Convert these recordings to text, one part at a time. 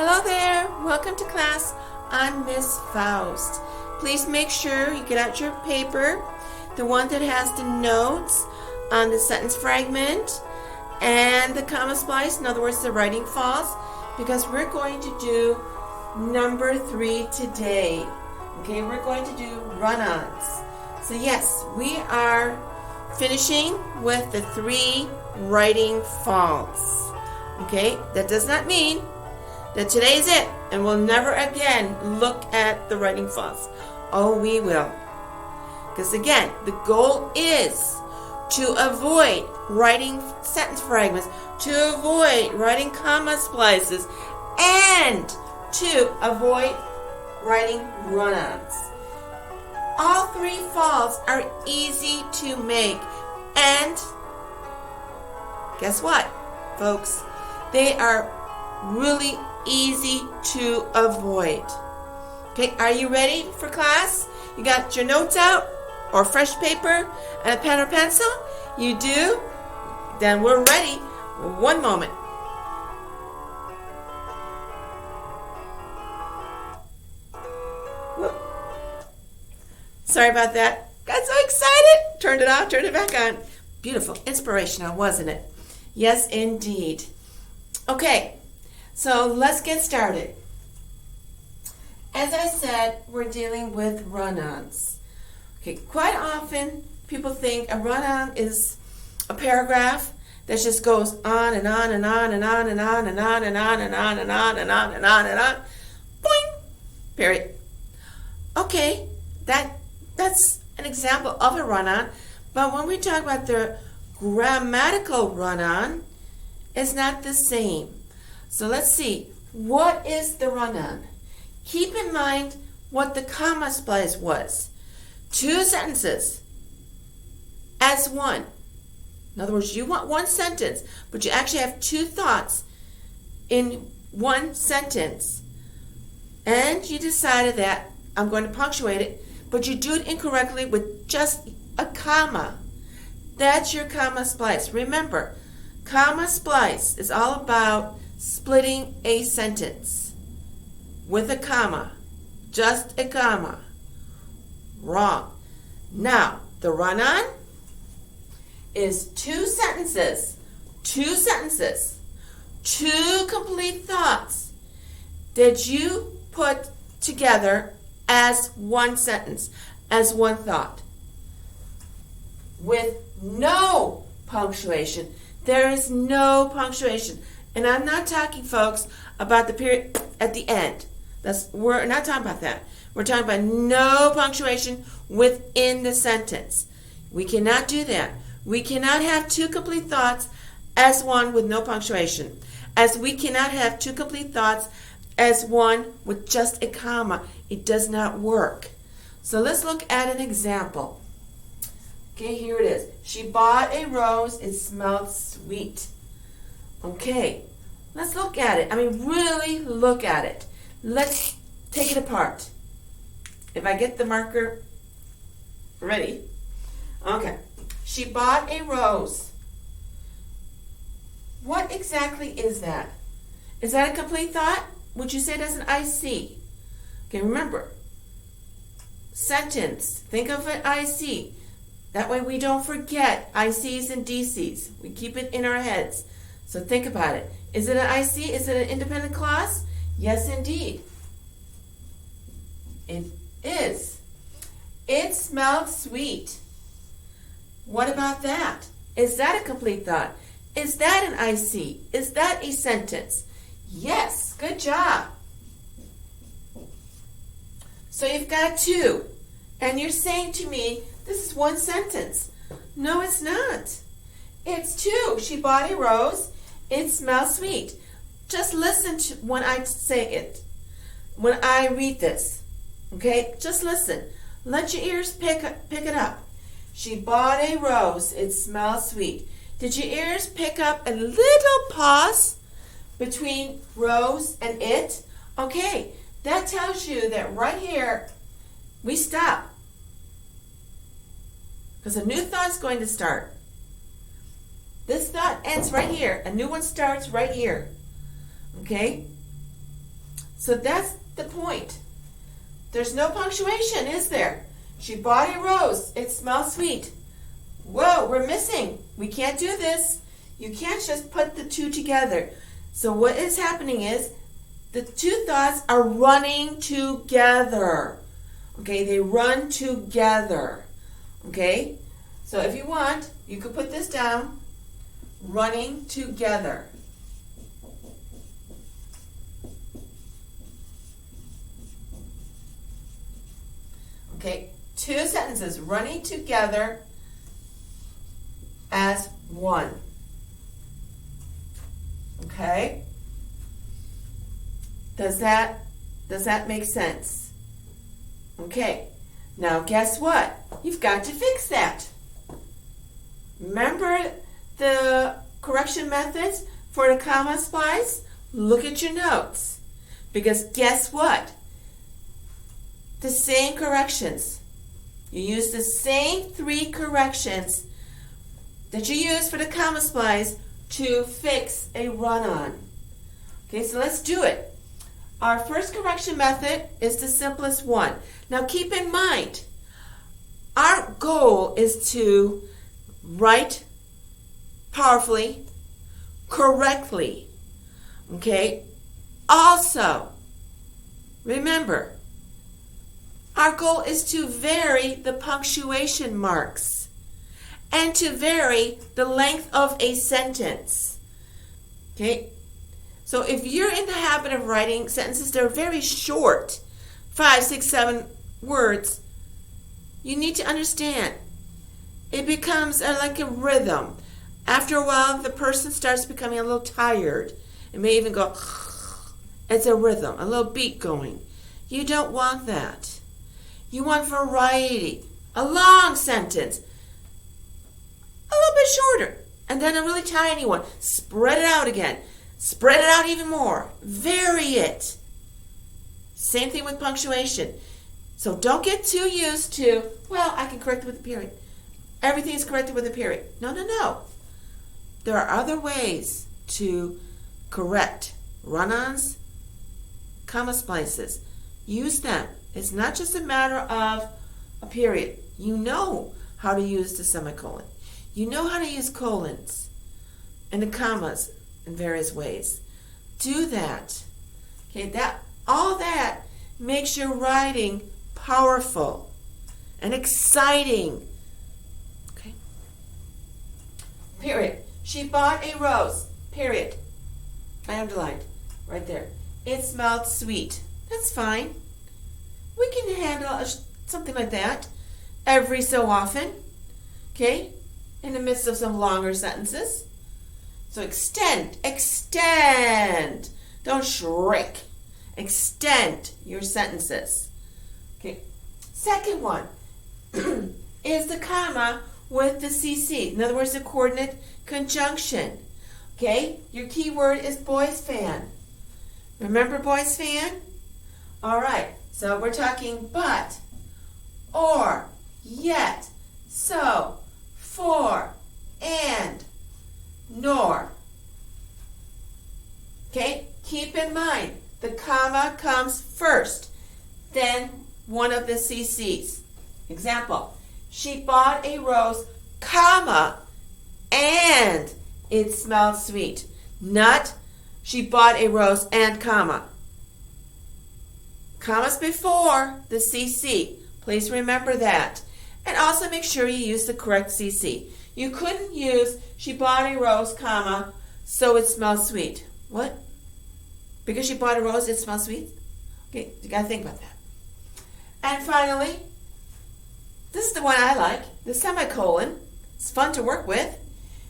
Hello there, welcome to class. I'm Miss Faust. Please make sure you get out your paper, the one that has the notes on the sentence fragment and the comma splice, in other words the writing false, because we're going to do number 3 today. Okay, we're going to do run-ons. So yes, we are finishing with the 3 writing false. Okay, that does not mean that today is it and we'll never again look at the writing false. Oh, we will. Because again, the goal is to avoid writing sentence fragments, to avoid writing comma splices, and to avoid writing run-ons. All 3 false are easy to make, and guess what, folks? They are really easy to avoid. Okay, are you ready for class? You got your notes out or fresh paper and a pen or pencil? You do? Then we're ready. One moment. Whoop. Sorry about that. Got so excited. Turned it off, turned it back on. Beautiful. Inspirational, wasn't it? Yes, indeed. Okay. So let's get started. As I said, we're dealing with run-ons. Okay, quite often people think a run-on is a paragraph that just goes on and on and on and on and on and on and on and on and on and on and on and on. Boing! Period. Okay, that's an example of a run-on, but when we talk about the grammatical run-on, it's not the same. So let's see, what is the run-on? Keep in mind what the comma splice was. 2 sentences as one. In other words, you want one sentence, but you actually have 2 thoughts in one sentence. And you decided that I'm going to punctuate it, but you do it incorrectly with just a comma. That's your comma splice. Remember, comma splice is all about splitting a sentence with a comma, just a comma. Wrong. Now, the run-on is 2 sentences, 2 complete thoughts that you put together as one sentence, as one thought, with no punctuation. There is no punctuation. And I'm not talking, folks, about the period at the end. We're not talking about that. We're talking about no punctuation within the sentence. We cannot do that. We cannot have 2 complete thoughts as one with no punctuation, as we cannot have 2 complete thoughts as one with just a comma. It does not work. So let's look at an example. Okay, here it is. She bought a rose. It smelled sweet. Okay, let's look at it. I mean, really look at it. Let's take it apart. If I get the marker ready. Okay, she bought a rose. What exactly is that? Is that a complete thought? Would you say that's an IC? Okay, remember, sentence, think of an IC. That way we don't forget ICs and DCs. We keep it in our heads. So think about it. Is it an IC? Is it an independent clause? Yes, indeed. It is. It smelled sweet. What about that? Is that a complete thought? Is that an IC? Is that a sentence? Yes, good job. So you've got 2. And you're saying to me, this is one sentence. No, it's not. It's 2. She bought a rose. It smells sweet. Just listen to when I say it. When I read this. Okay? Just listen. Let your ears pick it up. She bought a rose. It smells sweet. Did your ears pick up a little pause between rose and it? Okay. That tells you that right here we stop. Because a new thought's going to start. This thought ends right here. A new one starts right here. Okay? So that's the point. There's no punctuation, is there? She bought a rose. It smells sweet. Whoa, we're missing. We can't do this. You can't just put the two together. So what is happening is the two thoughts are running together. Okay, they run together. Okay, so if you want, you could put this down. Running together. Okay, two sentences running together as one. Okay? Does that make sense? Okay. Now guess what? You've got to fix that. Remember the correction methods for the comma splice? Look at your notes. Because guess what? The same corrections. You use the same 3 corrections that you use for the comma splice to fix a run-on. Okay, so let's do it. Our first correction method is the simplest one. Now keep in mind, our goal is to write powerfully, correctly. Okay? Also, remember, our goal is to vary the punctuation marks and to vary the length of a sentence. Okay? So if you're in the habit of writing sentences that are very short, 5, 6, 7 words, you need to understand it becomes like a rhythm. After a while, the person starts becoming a little tired. It may even go, it's a rhythm, a little beat going. You don't want that. You want variety. A long sentence, a little bit shorter, and then a really tiny one. Spread it out again. Spread it out even more. Vary it. Same thing with punctuation. So don't get too used to, well, I can correct it with a period. Everything is corrected with a period. No, no, no. There are other ways to correct run-ons, comma splices. Use them. It's not just a matter of a period. You know how to use the semicolon. You know how to use colons and the commas in various ways. Do that. Okay, all that makes your writing powerful and exciting. Okay. Period. She bought a rose. Period. I underlined right there. It smelled sweet. That's fine. We can handle something like that every so often. Okay? In the midst of some longer sentences. So extend. Don't shrink. Extend your sentences. Okay. Second one is the comma with the CC. In other words, the coordinate conjunction. Okay? Your key word is boys fan. Remember boys fan? All right. So we're talking but, or, yet, so, for, and, nor. Okay? Keep in mind, the comma comes first, then one of the CCs. Example, she bought a rose, comma, and it smelled sweet. Not, she bought a rose and comma. Commas before the CC. Please remember that. And also make sure you use the correct CC. You couldn't use, she bought a rose, comma, so it smells sweet. What? Because she bought a rose, it smells sweet? Okay, you got to think about that. And finally, this is the one I like, the semicolon. It's fun to work with.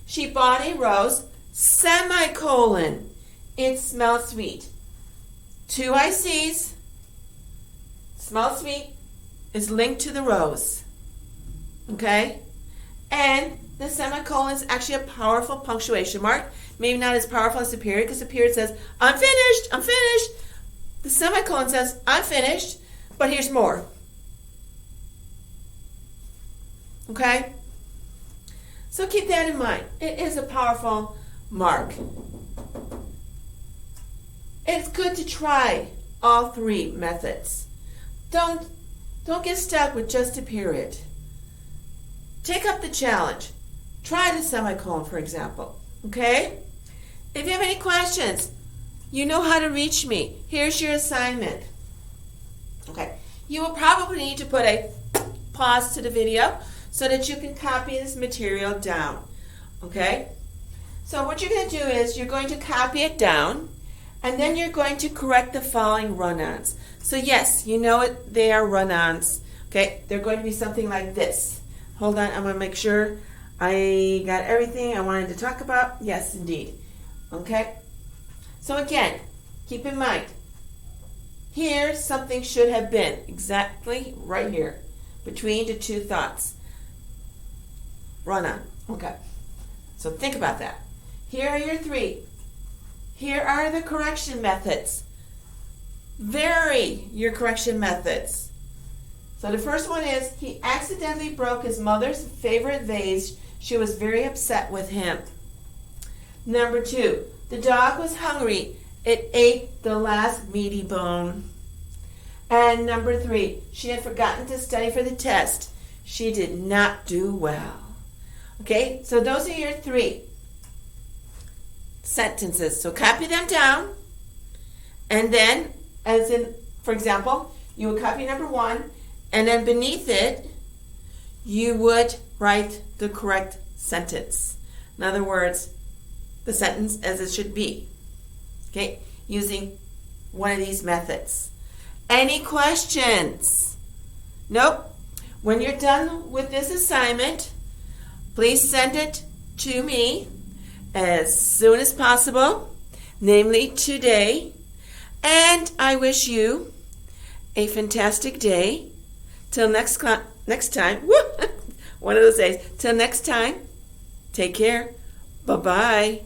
She bought a rose, semicolon. It smells sweet. 2 ICs. Smell sweet is linked to the rose. Okay? And the semicolon is actually a powerful punctuation mark. Maybe not as powerful as the period, because the period says, I'm finished, I'm finished. The semicolon says, I'm finished, but here's more. Okay? So keep that in mind. It is a powerful mark. It's good to try all three methods. Don't get stuck with just a period. Take up the challenge. Try the semicolon, for example. Okay? If you have any questions, you know how to reach me. Here's your assignment. Okay. You will probably need to put a pause to the video so that you can copy this material down. Okay? So what you're going to do is you're going to copy it down, and then you're going to correct the following run-ons. So yes, you know it, they are run-ons. Okay? They're going to be something like this. Hold on, I'm going to make sure I got everything I wanted to talk about. Yes, indeed. Okay? So again, keep in mind, here something should have been exactly right here, between the two thoughts. Run on. Okay. So think about that. Here are your three. Here are the correction methods. Vary your correction methods. So the first one is, he accidentally broke his mother's favorite vase. She was very upset with him. Number 2, the dog was hungry. It ate the last meaty bone. And number 3, she had forgotten to study for the test. She did not do well. Okay, so those are your 3 sentences. So copy them down. And then, as in, for example, you would copy number 1, and then beneath it, you would write the correct sentence. In other words, the sentence as it should be. Okay, using one of these methods. Any questions? Nope. When you're done with this assignment, please send it to me as soon as possible, namely today. And I wish you a fantastic day. Till next time. One of those days. Till next time. Take care. Bye-bye.